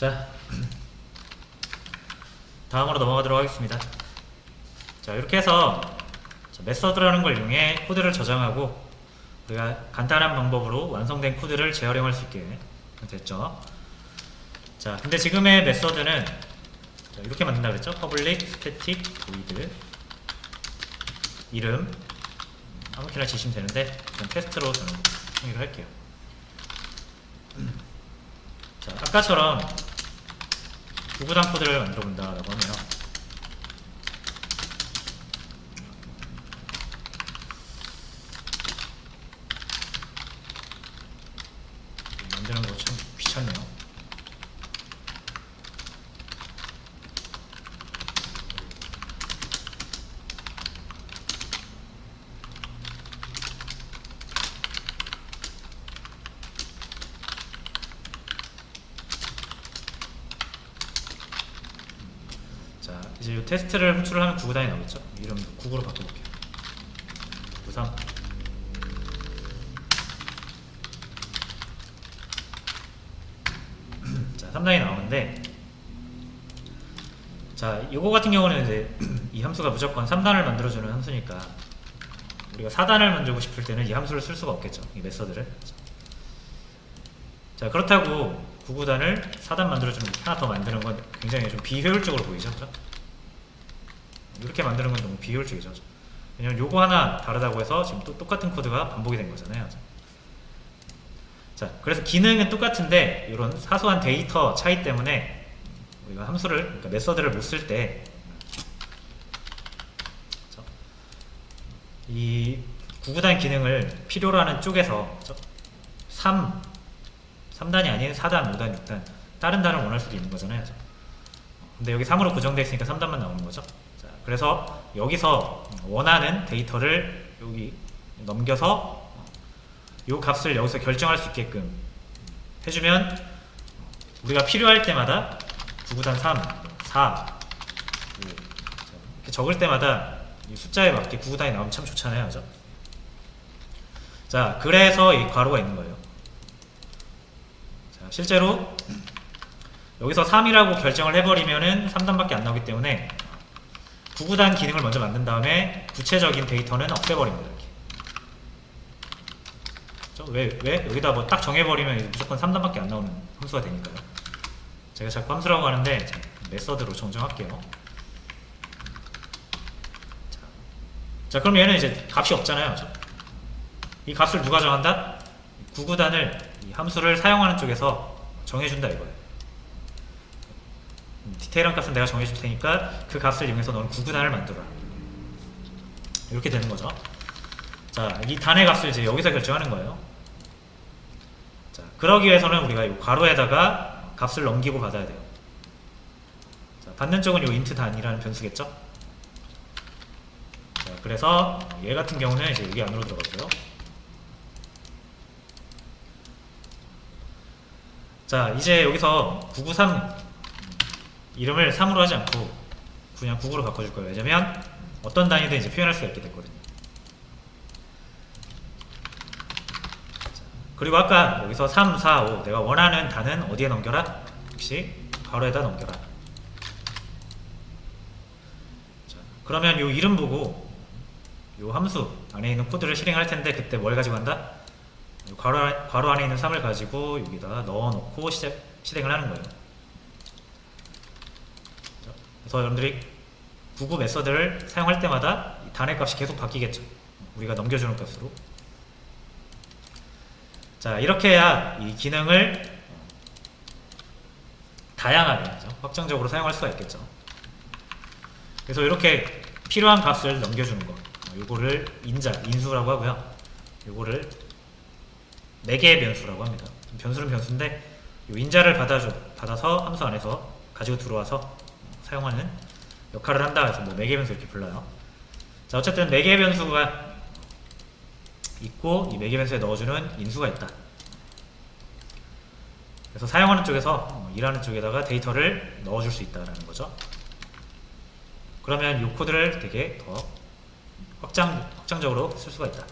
자, 다음으로 넘어가도록 하겠습니다. 자, 이렇게 해서 메서드라는 걸 이용해 코드를 저장하고 우리가 간단한 방법으로 완성된 코드를 재활용할 수 있게 됐죠. 자, 근데 지금의 메서드는 이렇게 만든다 그랬죠. public static void 이름 아무렇게나 지시면 되는데 그냥 테스트로 저는 정의를 할게요. 자, 아까처럼 구구단 코드를 만들어 본다라고 하면 만드는 거 참 귀찮네요. 자, 이제 이 테스트를 호출을 하면 구구단이 나오겠죠? 이름도 구구로 바꿔볼게요. 93. 자, 3단이 나오는데, 자, 요거 같은 경우는 이제 이 함수가 무조건 3단을 만들어주는 함수니까 우리가 4단을 만들고 싶을 때는 이 함수를 쓸 수가 없겠죠. 이 메서드를. 자, 그렇다고 구구단을 4단 만들어주는 하나 더 만드는 건 굉장히 좀 비효율적으로 보이죠? 그렇죠? 이렇게 만드는 건 너무 비효율적이죠. 왜냐면 요거 하나 다르다고 해서 지금 또 똑같은 코드가 반복이 된 거잖아요. 자, 그래서 기능은 똑같은데 이런 사소한 데이터 차이 때문에 우리가 함수를, 그러니까 메서드를 못 쓸 때 이 구구단 기능을 필요로 하는 쪽에서 3단이 아닌 4단, 5단, 6단 다른 단을 원할 수도 있는 거잖아요. 근데 여기 3으로 고정되어 있으니까 3단만 나오는 거죠. 자, 그래서 여기서 원하는 데이터를 여기 넘겨서 이 값을 여기서 결정할 수 있게끔 해주면 우리가 필요할 때마다 구구단 3, 4, 5 이렇게 적을 때마다 이 숫자에 맞게 구구단이 나오면 참 좋잖아요. 그죠? 자, 그래서 이 괄호가 있는 거예요. 자, 실제로 여기서 3이라고 결정을 해버리면은 3단밖에 안 나오기 때문에 구구단 기능을 먼저 만든 다음에 구체적인 데이터는 없애버립니다. 이렇게. 왜? 여기다 뭐 딱 정해버리면 무조건 3단밖에 안 나오는 함수가 되니까요. 제가 자꾸 함수라고 하는데 메서드로 정정할게요. 자, 그럼 얘는 이제 값이 없잖아요. 이 값을 누가 정한다? 구구단을 이 함수를 사용하는 쪽에서 정해준다 이거예요. 디테일한 값은 내가 정해줄 테니까 그 값을 이용해서 너는 구구단을 만들어라. 이렇게 되는 거죠. 자, 이 단의 값을 이제 여기서 결정하는 거예요. 자, 그러기 위해서는 우리가 이 괄호에다가 값을 넘기고 받아야 돼요. 자, 받는 쪽은 이 int 단이라는 변수겠죠. 자, 그래서 얘 같은 경우는 이제 여기 안으로 들어가고요. 자, 이제 여기서 993 이름을 3으로 하지 않고 그냥 99로 바꿔줄 거예요. 왜냐면 어떤 단위든 이제 표현할 수가 있게 됐거든요. 자, 그리고 아까 여기서 3, 4, 5 내가 원하는 단은 어디에 넘겨라? 역시 괄호에다 넘겨라. 자, 그러면 이 이름 보고 이 함수 안에 있는 코드를 실행할 텐데 그때 뭘 가지고 간다? 괄호 안에 있는 3을 가지고 여기다 넣어놓고 실행을 하는 거예요. 그래서 여러분들이 구구 메서드를 사용할 때마다 단의 값이 계속 바뀌겠죠. 우리가 넘겨주는 값으로. 자, 이렇게 해야 이 기능을 다양하게 확장적으로 사용할 수가 있겠죠. 그래서 이렇게 필요한 값을 넘겨주는 거, 요거를 인수라고 하고요. 요거를 4개의 변수라고 합니다. 변수는 변수인데 요 인자를 받아서 함수 안에서 가지고 들어와서 사용하는 역할을 한다 해서 뭐 4개의 변수 이렇게 불러요. 자, 어쨌든 4개의 변수가 있고 이 4개의 변수에 넣어주는 인수가 있다. 그래서 사용하는 쪽에서 일하는 쪽에다가 데이터를 넣어줄 수 있다라는 거죠. 그러면 이 코드를 되게 더 확장적으로 쓸 수가 있다.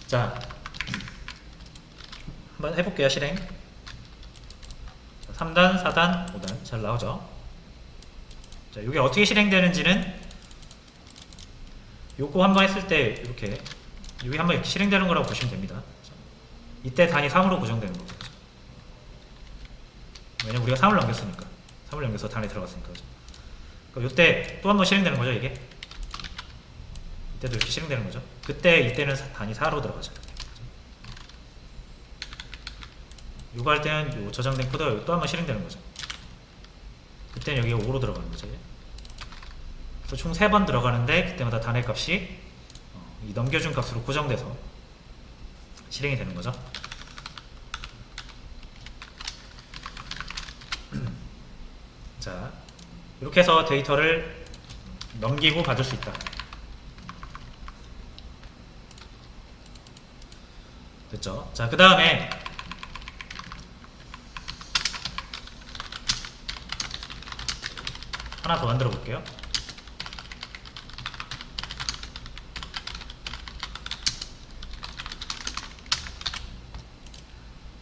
자, 한번 해볼게요. 실행. 3단, 4단, 5단 잘 나오죠. 자, 이게 어떻게 실행되는지는 요거 한번 했을 때 이렇게 여기 한번 이렇게 실행되는 거라고 보시면 됩니다. 이때 단위 3으로 고정되는 거죠. 왜냐면 우리가 3을 넘겼으니까. 3을 넘겨서 단위 들어갔으니까. 그럼 이때 또 한 번 실행되는 거죠, 이게. 이때도 이렇게 실행되는 거죠. 그때 이때는 단위 4로 들어가죠. 이거 할 때는 요 저장된 코드가 또 한 번 실행되는 거죠. 그때는 여기가 5로 들어가는 거죠. 그래서 총 3번 들어가는데 그때마다 단위 값이 이 넘겨준 값으로 고정돼서 실행이 되는 거죠. 자, 이렇게 해서 데이터를 넘기고 받을 수 있다. 됐죠? 자, 그 다음에 하나 더 만들어 볼게요.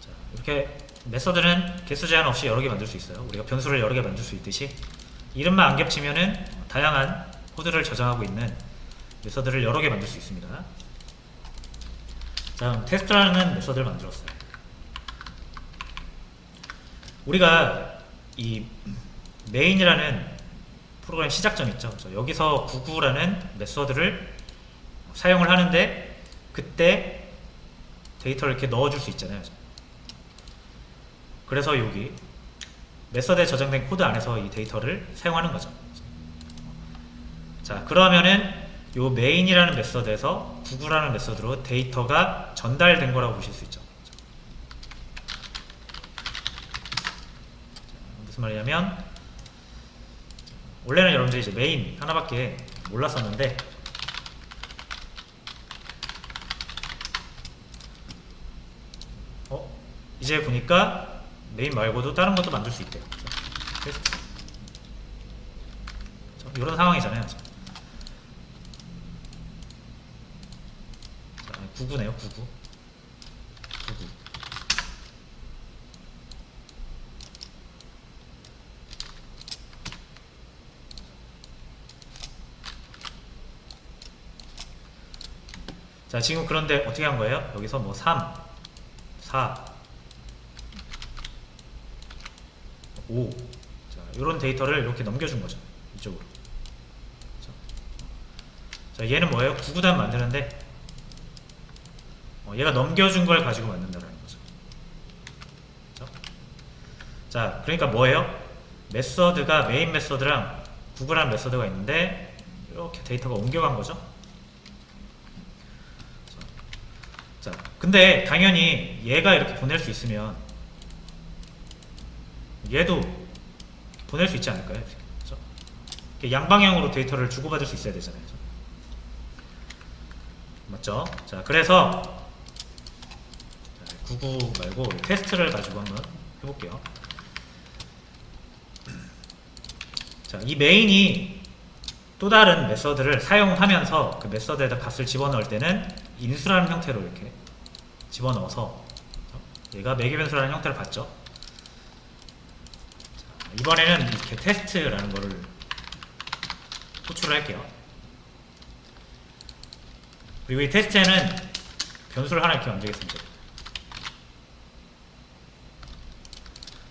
자, 이렇게 메서드는 개수 제한 없이 여러 개 만들 수 있어요. 우리가 변수를 여러 개 만들 수 있듯이 이름만 안 겹치면은 다양한 코드를 저장하고 있는 메서드를 여러 개 만들 수 있습니다. 자, 그럼 테스트라는 메서드를 만들었어요. 우리가 이 메인이라는 프로그램 시작점 있죠. 여기서 99라는 메서드를 사용을 하는데 그때 데이터를 이렇게 넣어줄 수 있잖아요. 그래서 여기 메서드에 저장된 코드 안에서 이 데이터를 사용하는 거죠. 자, 그러면은 요 메인이라는 메서드에서 99라는 메서드로 데이터가 전달된 거라고 보실 수 있죠. 무슨 말이냐면 원래는 여러분들이 이제 메인 하나밖에 몰랐었는데 이제 보니까 메인 말고도 다른 것도 만들 수 있대요. 테스트. 이런 상황이잖아요. 자, 99네요. 99. 자, 지금 그런데 어떻게 한 거예요? 여기서 뭐 3, 4, 5. 자, 이런 데이터를 이렇게 넘겨준 거죠. 이쪽으로. 자, 얘는 뭐예요? 99단 만드는데 얘가 넘겨준 걸 가지고 만든다는 거죠. 그렇죠? 자, 그러니까 뭐예요? 메서드가 메인 메서드랑 99라는 메서드가 있는데 이렇게 데이터가 옮겨간 거죠. 자, 근데 당연히 얘가 이렇게 보낼 수 있으면 얘도 보낼 수 있지 않을까요? 그렇죠? 양방향으로 데이터를 주고받을 수 있어야 되잖아요. 맞죠? 자, 그래서 99 말고 테스트를 가지고 한번 해볼게요. 자, 이 메인이 또 다른 메서드를 사용하면서 그 메서드에다 값을 집어넣을 때는 인수라는 형태로 이렇게 집어넣어서 얘가 매개변수라는 형태를 받죠. 자, 이번에는 이렇게 테스트라는 거를 호출을 할게요. 그리고 이 테스트에는 변수를 하나 이렇게 만들겠습니다.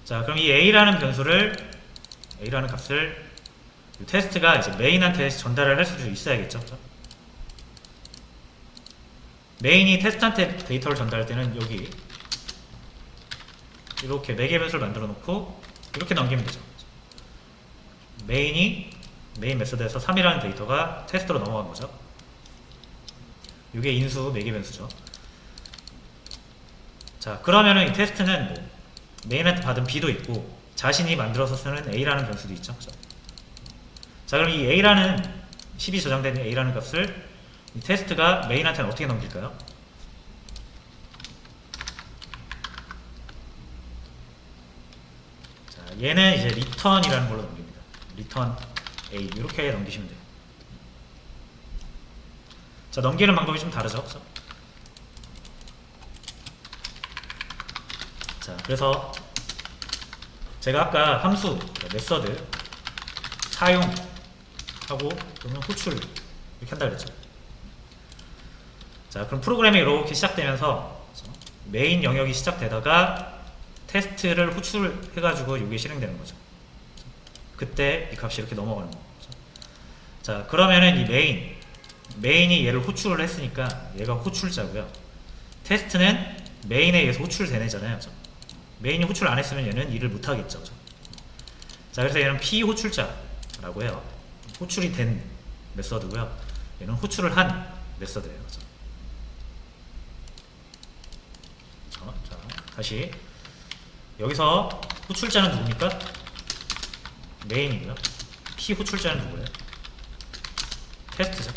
자, 그럼 이 a라는 변수를 a라는 값을 이 테스트가 이제 메인한테 전달을 할 수도 있어야겠죠. 메인이 테스트한테 데이터를 전달할 때는 여기 이렇게 매개 변수를 만들어 놓고 이렇게 넘기면 되죠. 메인 메서드에서 3이라는 데이터가 테스트로 넘어간 거죠. 이게 인수 매개 변수죠. 자, 그러면은 이 테스트는 뭐 메인한테 받은 b도 있고 자신이 만들어서 쓰는 a라는 변수도 있죠. 그렇죠? 자, 그럼 이 a라는 10이 저장된 a라는 값을 이 테스트가 메인한테는 어떻게 넘길까요? 자, 얘는 이제 return이라는 걸로 넘깁니다. return a 이렇게 넘기시면 돼요. 자, 넘기는 방법이 좀 다르죠. 그렇죠? 자, 그래서 제가 아까 함수, 메서드 사용하고 그러면 호출 이렇게 한다 그랬죠. 자, 그럼 프로그램이 이렇게 시작되면서 메인 영역이 시작되다가 테스트를 호출해가지고 이게 실행되는 거죠. 그때 이 값이 이렇게 넘어가는 거죠. 자, 그러면은 이 메인이 얘를 호출을 했으니까 얘가 호출자고요. 테스트는 메인에 의해서 호출된 애잖아요. 메인이 호출 안 했으면 얘는 일을 못 하겠죠. 자, 그래서 얘는 피호출자라고 해요. 호출이 된 메서드고요. 얘는 호출을 한 메서드예요. 자, 다시 여기서 호출자는 누굽니까? 메인이고요. 피호출자는 누구예요? 테스트죠.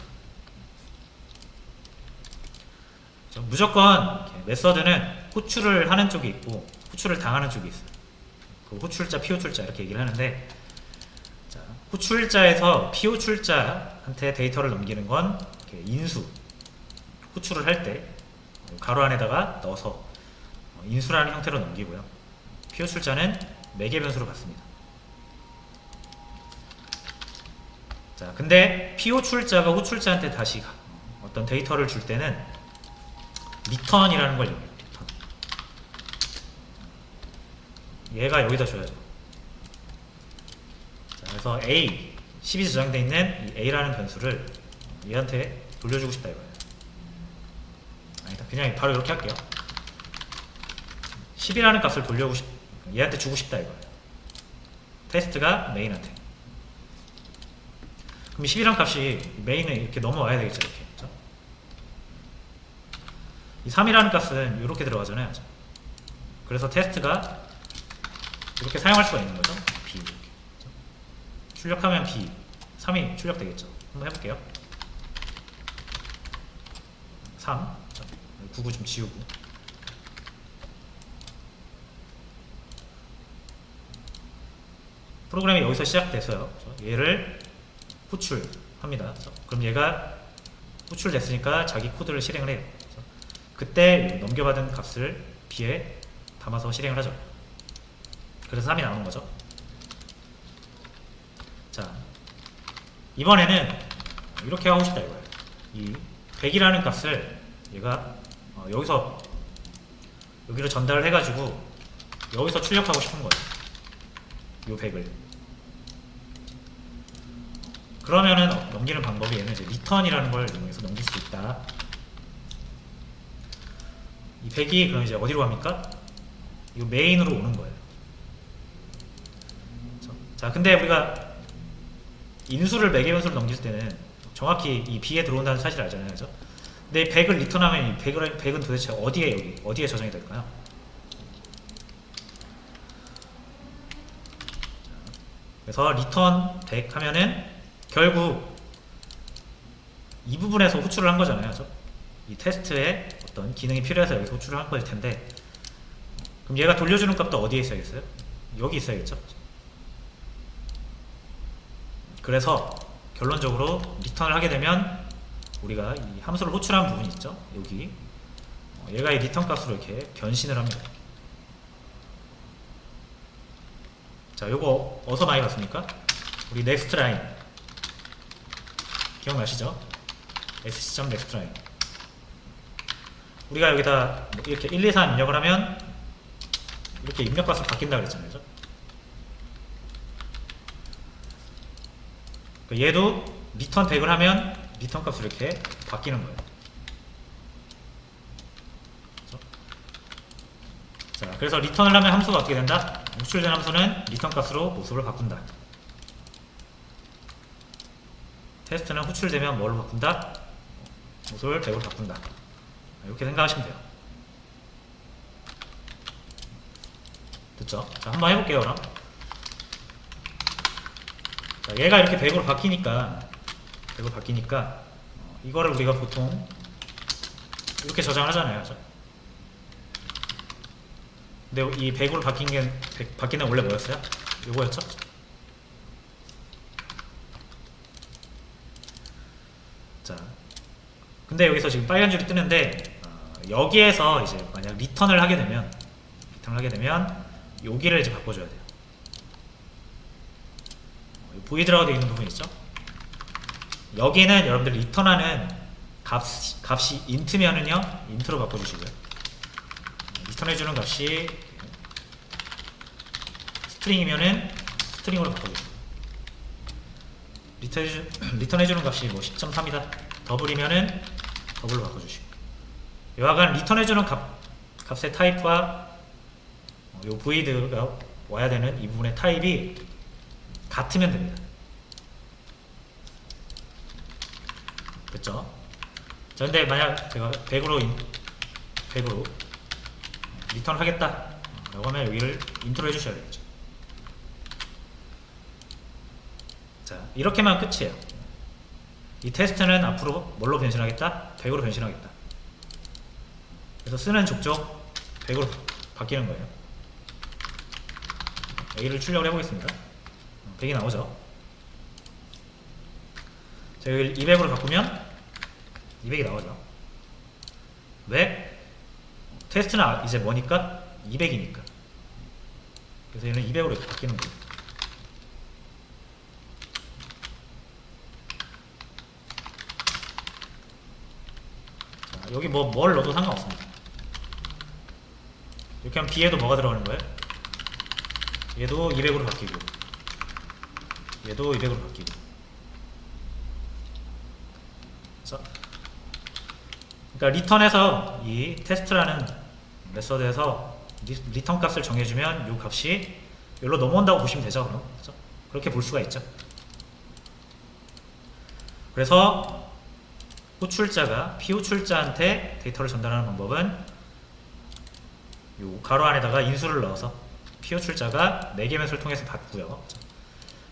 무조건 메서드는 호출을 하는 쪽이 있고 호출을 당하는 쪽이 있어요. 그 호출자, 피호출자 이렇게 얘기를 하는데, 자, 호출자에서 피호출자한테 데이터를 넘기는 건 인수, 호출을 할 때 가로 안에다가 넣어서 인수라는 형태로 넘기고요. 피호출자는 매개 변수로 받습니다. 자, 근데 피호출자가 호출자한테 다시 어떤 데이터를 줄 때는 리턴이라는 걸 이용해요. 얘가 여기다 줘야죠. 자, 그래서 A, 10이 저장되어 있는 이 A라는 변수를 얘한테 돌려주고 싶다 이거예요. 아니다, 그냥 바로 이렇게 할게요. 10이라는 값을 얘한테 주고 싶다 이거예요. 테스트가 메인한테. 그럼 10이라는 값이 메인에 이렇게 넘어와야 되겠죠, 이렇게. 그렇죠? 이 3이라는 값은 이렇게 들어가잖아요. 그래서 테스트가 이렇게 사용할 수가 있는 거죠. B 이렇게. 출력하면 B, 3이 출력되겠죠. 한번 해볼게요. 3, 99 좀 지우고. 프로그램이 여기서 시작돼서요. 얘를 호출합니다. 그럼 얘가 호출됐으니까 자기 코드를 실행을 해요. 그때 넘겨받은 값을 B에 담아서 실행을 하죠. 그래서 3이 나오는 거죠. 자, 이번에는 이렇게 하고 싶다 이거예요. 이 100이라는 값을 얘가 여기서 여기로 전달을 해가지고 여기서 출력하고 싶은 거예요. 요 100을. 그러면은 넘기는 방법이 얘는 이제 리턴이라는 걸 이용해서 넘길 수 있다. 이 100이 그럼 이제 어디로 갑니까? 이 메인으로 오는 거예요. 자, 근데 우리가 인수를 매개 변수로 넘길 때는 정확히 이 B에 들어온다는 사실을 알잖아요, 그죠? 근데 100을 리턴하면 이 100은 도대체 어디에 저장이 될까요? 그래서 리턴 100 하면은 결국 이 부분에서 호출을 한 거잖아요, 그죠? 이 테스트에 어떤 기능이 필요해서 여기서 호출을 한 거일 텐데, 그럼 얘가 돌려주는 값도 어디에 있어야겠어요? 여기 있어야겠죠? 그래서 결론적으로 리턴을 하게 되면 우리가 이 함수를 호출한 부분이 있죠? 여기 얘가 이 리턴 값으로 이렇게 변신을 합니다. 자, 요거 어디서 많이 봤습니까? 우리 넥스트 라인 기억나시죠? sc.nextLine 우리가 여기다 이렇게 1, 2, 3 입력을 하면 이렇게 입력 값이 바뀐다 그랬잖아요, 그죠? 얘도 리턴 100을 하면 리턴 값이 이렇게 바뀌는 거예요. 그렇죠? 자, 그래서 리턴을 하면 함수가 어떻게 된다? 호출된 함수는 리턴 값으로 모습을 바꾼다. 테스트는 호출되면 뭘로 바꾼다? 모습을 100으로 바꾼다. 이렇게 생각하시면 돼요. 됐죠? 자, 한번 해볼게요, 그럼. 자, 얘가 이렇게 100으로 바뀌니까 이거를 우리가 보통 이렇게 저장을 하잖아요, 그죠? 근데 이 100으로 바뀌는 원래 뭐였어요? 이거였죠? 자, 근데 여기서 지금 빨간 줄이 뜨는데 여기에서 이제 만약 리턴을 하게 되면 리턴을 하게 되면 여기를 이제 바꿔줘야 돼요. 보이드라고 되어 있는 부분 있죠? 여기는 여러분들 리턴하는 값이 int면은요 int로 바꿔주시고요. 리턴해주는 값이 스트링이면은 스트링으로 바꿔주시고, 리턴해주는 값이 뭐 10.3이다 더블이면은 더블로 바꿔주시고, 여하간 리턴해주는 값의 타입과 요 void가 와야 되는 이 부분의 타입이 같으면 됩니다. 됐죠? 자, 근데 만약 제가 100으로 리턴 하겠다 라고 하면 여기를 인트로 해주셔야 되겠죠. 자, 이렇게만 끝이에요. 이 테스트는 앞으로 뭘로 변신하겠다? 100으로 변신하겠다. 그래서 쓰는 족족 100으로 바뀌는 거예요. 여기를 출력을 해보겠습니다. 100이 나오죠. 자, 여기를 200으로 바꾸면 200이 나오죠. 왜? 테스트는 이제 뭐니까? 200이니까. 그래서 얘는 200으로 이렇게 바뀌는 거예요. 자, 여기 뭘 넣어도 상관없습니다. 이렇게 하면 B에도 뭐가 들어가는 거예요? 얘도 200으로 바뀌고, 얘도 200으로 바뀌고. 자, 그러니까 리턴에서 이 테스트라는 메서드에서 리턴 값을 정해주면 이 값이 여기로 넘어온다고 보시면 되죠. 그럼 그렇죠? 그렇게 볼 수가 있죠. 그래서 호출자가 피호출자한테 데이터를 전달하는 방법은 이 가로 안에다가 인수를 넣어서 피호출자가 4개 변수를 통해서 받고요.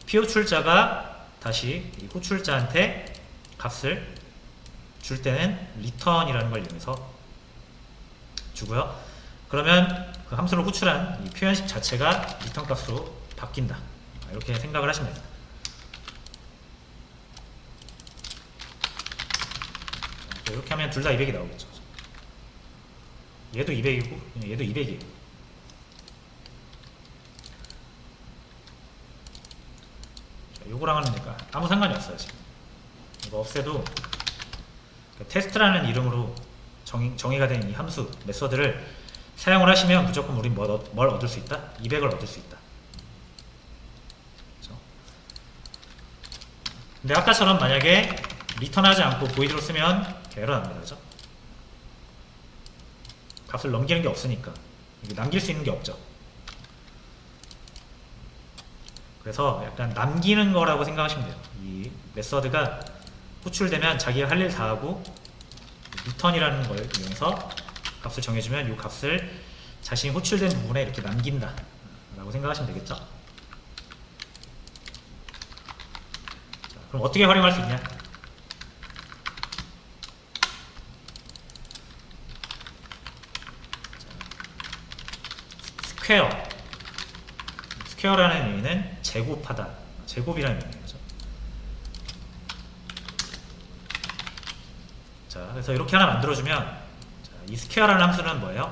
피호출자가 다시 이 호출자한테 값을 줄 때는 return이라는 걸 이용해서 주고요. 그러면 그 함수를 호출한 이 표현식 자체가 return 값으로 바뀐다. 이렇게 생각을 하시면 됩니다. 이렇게 하면 둘 다 200이 나오겠죠. 얘도 200이고 얘도 200이에요. 요거랑은 그러니까 아무 상관이 없어요. 지금 이거 없애도 테스트라는 이름으로 정의가 된 이 함수, 메서드를 사용을 하시면 무조건 우린 뭘 얻을 수 있다? 200을 얻을 수 있다. 그렇죠? 근데 아까처럼 만약에 리턴하지 않고 void로 쓰면 에러 납니다. 그렇죠? 값을 넘기는 게 없으니까 남길 수 있는 게 없죠. 그래서 약간 남기는 거라고 생각하시면 돼요. 이 메서드가 호출되면 자기가 할 일 다 하고 return이라는 걸 이용해서 값을 정해주면 이 값을 자신이 호출된 부분에 이렇게 남긴다 라고 생각하시면 되겠죠. 자, 그럼 어떻게 활용할 수 있냐? 스퀘어라는 의미는 제곱하다, 제곱이라는 의미죠. 자, 그래서 이렇게 하나 만들어주면, 자, 이 스퀘어라는 함수는 뭐예요?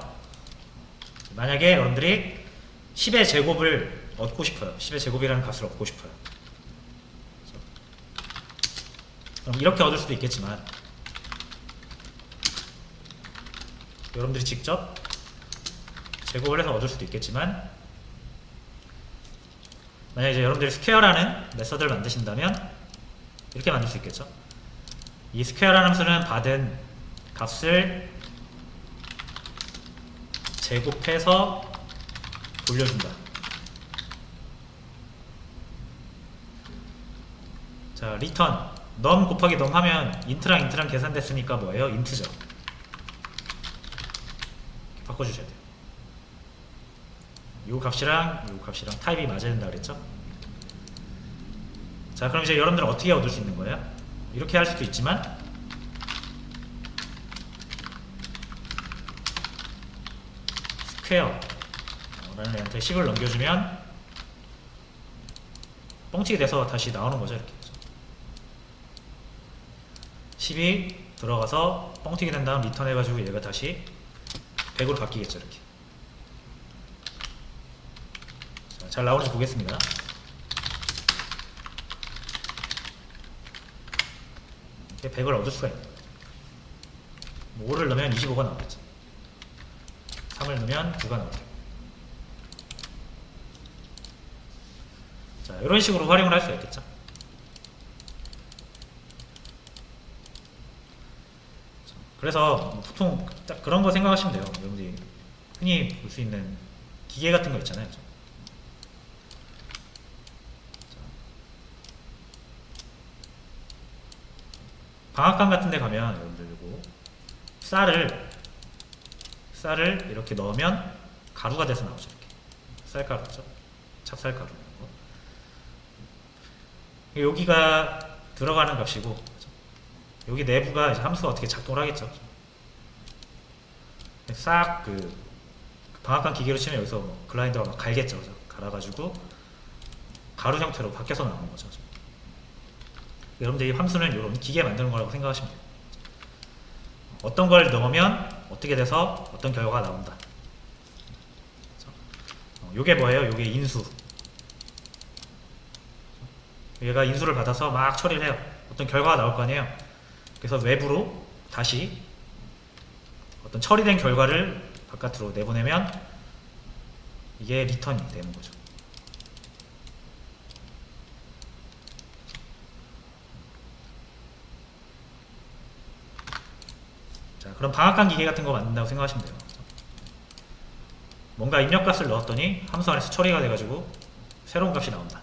만약에 여러분들이 10의 제곱을 얻고 싶어요. 10의 제곱이라는 값을 얻고 싶어요. 그럼 이렇게 얻을 수도 있겠지만, 여러분들이 직접 제곱을 해서 얻을 수도 있겠지만, 만약에 이제 여러분들이 스퀘어라는 메서드를 만드신다면 이렇게 만들 수 있겠죠. 이 스퀘어라는 함수는 받은 값을 제곱해서 돌려준다. 자, return num 곱하기 num 하면 int랑 계산됐으니까 뭐예요? int죠. 바꿔주셔야 돼요. 요 값이랑 타입이 맞아야 된다 그랬죠? 자, 그럼 이제 여러분들은 어떻게 얻을 수 있는 거예요? 이렇게 할 수도 있지만, 스퀘어 라는 애한테 10을 넘겨주면 뻥튀기 돼서 다시 나오는 거죠. 이렇게 10이 들어가서 뻥튀기 된 다음 리턴 해가지고 얘가 다시 100으로 바뀌겠죠. 이렇게 잘 나오는지 보겠습니다. 이렇게 100을 얻을 수가 있는 거예요. 5를 넣으면 25가 나오겠죠. 3을 넣으면 9가 나오겠죠. 자, 이런 식으로 활용을 할 수가 있겠죠. 그래서 보통 딱 그런 거 생각하시면 돼요. 여러분들이 흔히 볼 수 있는 기계 같은 거 있잖아요. 방앗간 같은 데 가면 여러분들 이거 쌀을 이렇게 넣으면 가루가 돼서 나오죠. 이렇게 쌀가루죠. 찹쌀가루. 여기가 들어가는 값이고 여기 내부가 이제 함수가 어떻게 작동을 하겠죠. 싹 그 방앗간 기계로 치면 여기서 뭐 글라인더가 막 갈겠죠. 그죠? 갈아가지고 가루 형태로 바뀌어서 나오는 거죠. 여러분들 이 함수는 이런 기계 만드는 거라고 생각하시면 돼요. 어떤 걸 넣으면 어떻게 돼서 어떤 결과가 나온다. 요게 뭐예요? 요게 인수. 얘가 인수를 받아서 막 처리를 해요. 어떤 결과가 나올 거 아니에요. 그래서 외부로 다시 어떤 처리된 결과를 바깥으로 내보내면 이게 리턴이 되는 거죠. 자, 그럼 방앗간 기계 같은 거 만든다고 생각하시면 돼요. 뭔가 입력값을 넣었더니 함수 안에서 처리가 돼가지고 새로운 값이 나온다.